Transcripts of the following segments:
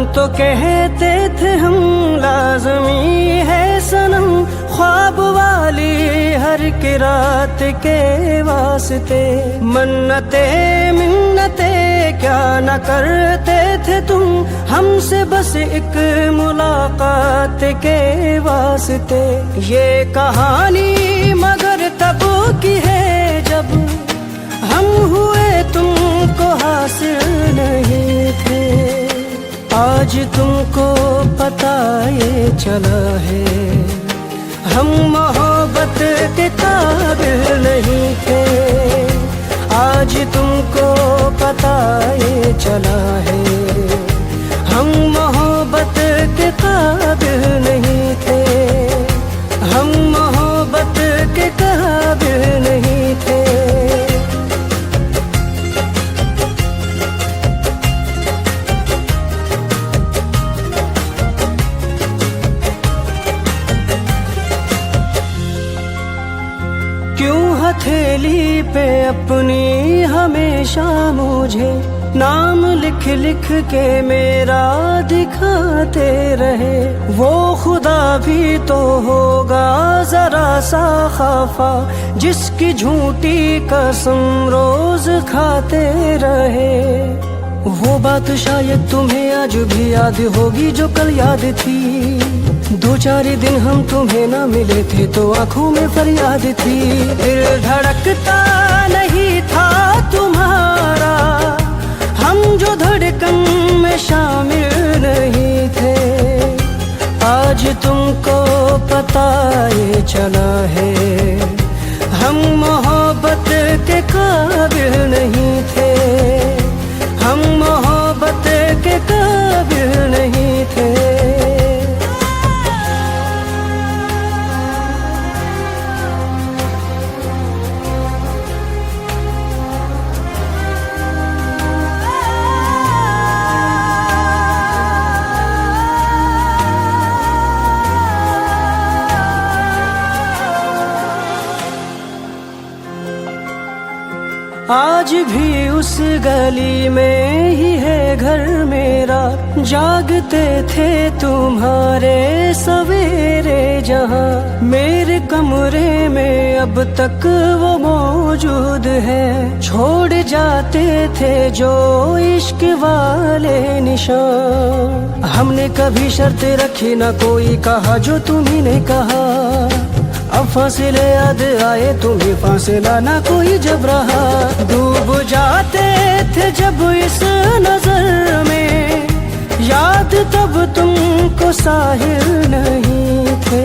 तो कहते थे हम लाज़मी है सनम, ख्वाब वाली हर की रात के वास्ते। मन्नते मिन्नते क्या न करते थे तुम हमसे, बस एक मुलाकात के वास्ते। ये कहानी मगर तब की है जब हम हुए तुमको हासिल नहीं थे। आज तुमको पता ये चला है हम मोहब्बत के काबिल नहीं थे। आज तुमको पता ये चला है हम मोहब्बत के काबिल नहीं थे। हम मोहब्बत के काबिल नहीं थे। क्यों हथेली पे अपनी हमेशा मुझे नाम लिख लिख के मेरा दिखाते रहे। वो खुदा भी तो होगा जरा सा खफा, जिसकी झूठी कसम रोज खाते रहे। वो बात शायद तुम्हें आज भी याद होगी जो कल याद थी। 2-4 दिन हम तुम्हें ना मिले थे तो आंखों में फरियाद थी। दिल धड़कता नहीं था तुम्हारा, हम जो धड़कन में शामिल नहीं थे। आज तुमको पता ये चला है हम मोहब्बत के काबिल नहीं थे। हम मोहब्बत के काबिल नहीं थे। आज भी उस गली में ही है घर मेरा, जागते थे तुम्हारे सवेरे जहां। मेरे कमरे में अब तक वो मौजूद है, छोड़ जाते थे जो इश्क वाले निशान। हमने कभी शर्त रखी ना कोई कहा जो तुम्ही ने कहा। अब फासिले याद आए तुम्हें फासिला ना कोई जब रहा। डूब जाते थे जब इस नजर में, याद तब तुमको साहिल नहीं थे।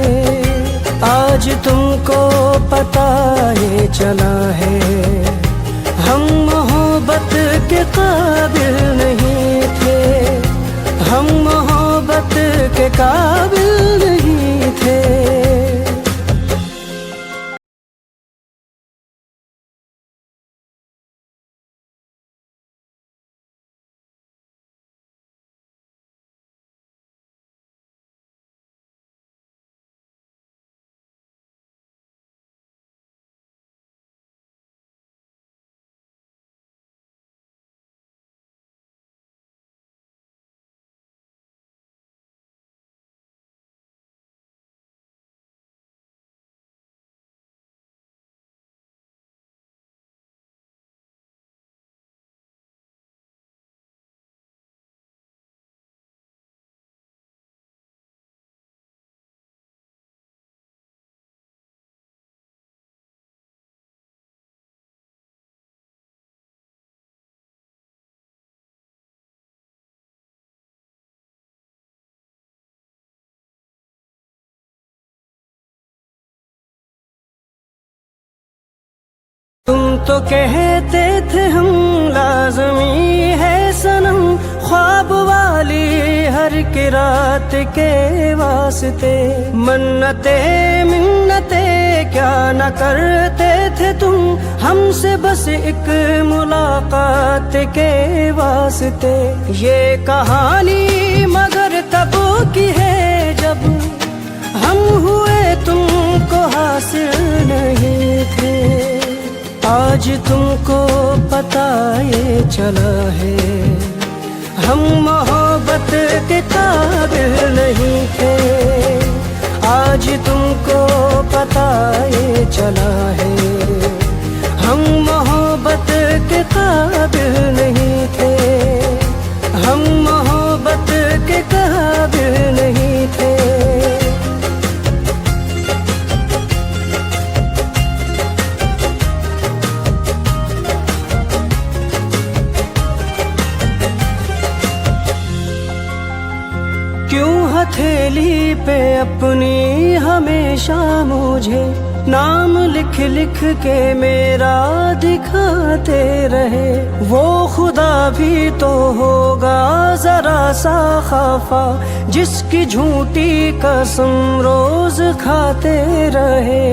आज तुमको पता ये चला है हम मोहब्बत के काबिल नहीं थे। हम मोहब्बत के काबिल नहीं थे। तुम तो कहते थे हम लाज़मी है सनम, ख्वाब वाली हर की रात के वास्ते। मन्नते मिन्नते क्या न करते थे तुम हमसे, बस एक मुलाकात के वास्ते। ये कहानी मगर तब की है जब हम हुए तुमको हासिल नहीं थे। आज तुमको पता ये चला है हम मोहब्बत के काबिल नहीं थे। आज तुमको पता ये चला है, हम मोहब्बत के काबिल नहीं थे, हम मोहब्बत के काबिल नहीं थे। क्यों हथेली पे अपनी हमेशा मुझे नाम लिख लिख के मेरा दिखाते रहे। वो खुदा भी तो होगा जरा सा खफा, जिसकी झूठी कसम रोज खाते रहे।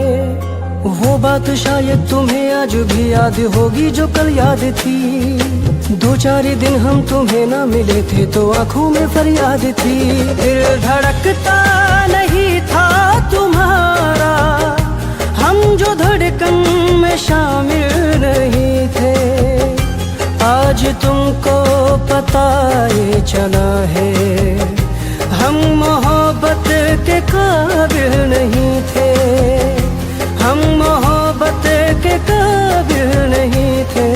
वो बात शायद तुम्हें आज भी याद होगी जो कल याद थी। 2-4 दिन हम तुम्हें ना मिले थे तो आंखों में फरियाद थी। दिल धड़कता नहीं था तुम्हारा, हम जो धड़कन में शामिल नहीं थे। आज तुमको पता ये चला है, हम मोहब्बत के काबिल नहीं थे, हम मोहब्बत के काबिल नहीं थे।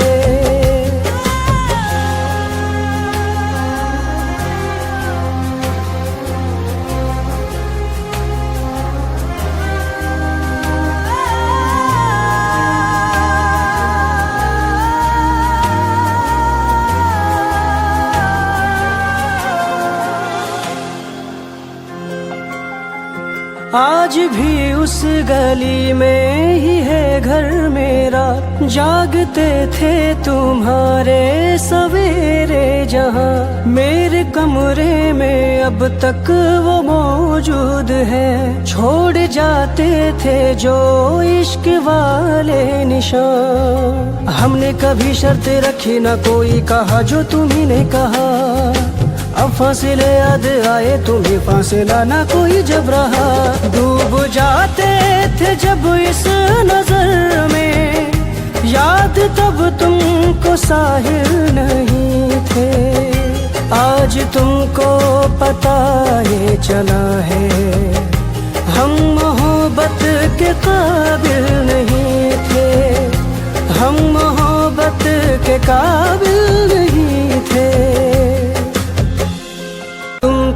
आज भी उस गली में ही है घर मेरा, जागते थे तुम्हारे सवेरे जहां। मेरे कमरे में अब तक वो मौजूद है, छोड़ जाते थे जो इश्क वाले निशान। हमने कभी शर्त रखी ना कोई कहा जो तुम्ही ने कहा। अब फासिले याद आए तुम्हें फासिला ना कोई जब रहा। डूब जाते थे जब इस नजर में, याद तब तुमको साहिल नहीं थे। आज तुमको पता ये चला है, हम मोहब्बत के काबिल नहीं थे, हम मोहब्बत के काबिल नहीं थे।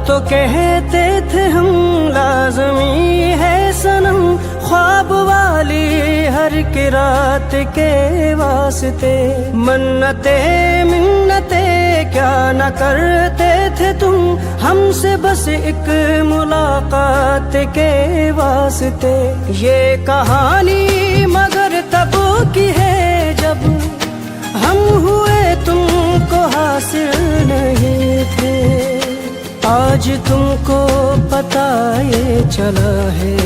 तो कहते थे हम लाज़मी है सनम, ख्वाब वाली हर की रात के वास्ते। मन्नते मिन्नते क्या न करते थे तुम हमसे, बस एक मुलाकात के वास्ते। ये कहानी मगर तब की है जब हम हुए तुमको हासिल नहीं थे। आज तुमको पता ये चला है,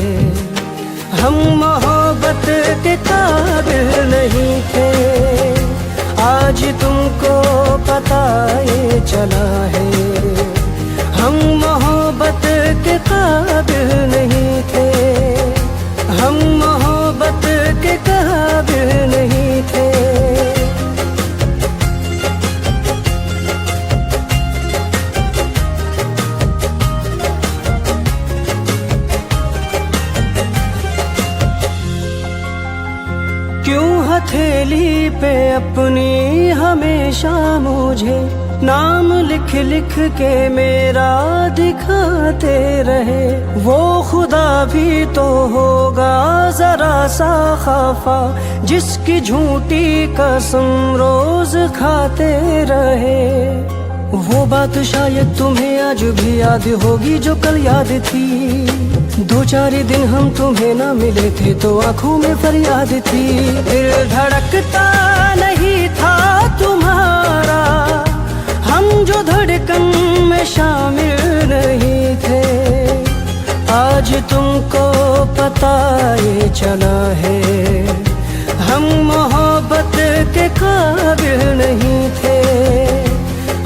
हम मोहब्बत के काबिल नहीं थे। आज तुमको पता ये चला है, हम मोहब्बत के काबिल नहीं थे, हम मोहब्बत के काबिल नहीं थे। क्यों हथेली पे अपनी हमेशा मुझे नाम लिख लिख के मेरा दिखाते रहे। वो खुदा भी तो होगा जरा सा खफा, जिसकी झूठी कसम रोज खाते रहे। वो बात शायद तुम्हें आज भी याद होगी जो कल याद थी। 2-4 दिन हम तुम्हें ना मिले थे तो आंखों में फरियाद थी। दिल धड़कता नहीं था तुम्हारा, हम जो धड़कन में शामिल नहीं थे। आज तुमको पता ये चला है, हम मोहब्बत के काबिल नहीं थे,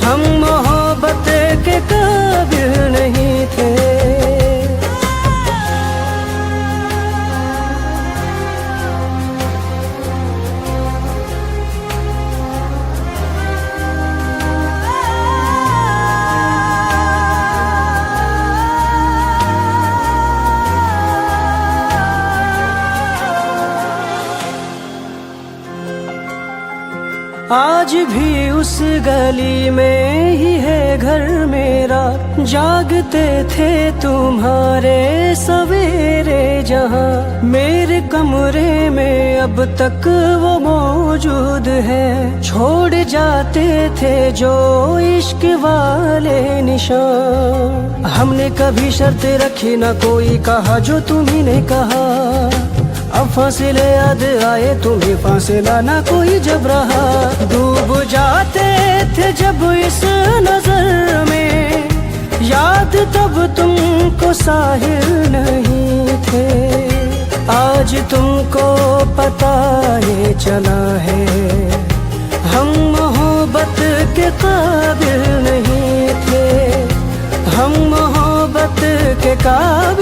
हम मोहब्बत के काबिल नहीं थे। आज भी उस गली में ही है घर मेरा, जागते थे तुम्हारे सवेरे जहाँ। मेरे कमरे में अब तक वो मौजूद है, छोड़ जाते थे जो इश्क वाले निशान। हमने कभी शर्त रखी ना कोई कहा जो तुम्ही ने कहा, अब फासिले याद आए तुम्हें फासिला ना कोई जब रहा। डूब जाते थे जब इस नजर में, याद तब तुमको साहिल नहीं थे। आज तुमको पता ये चला है, हम मोहब्बत के काबिल नहीं थे, हम मोहब्बत के काबिल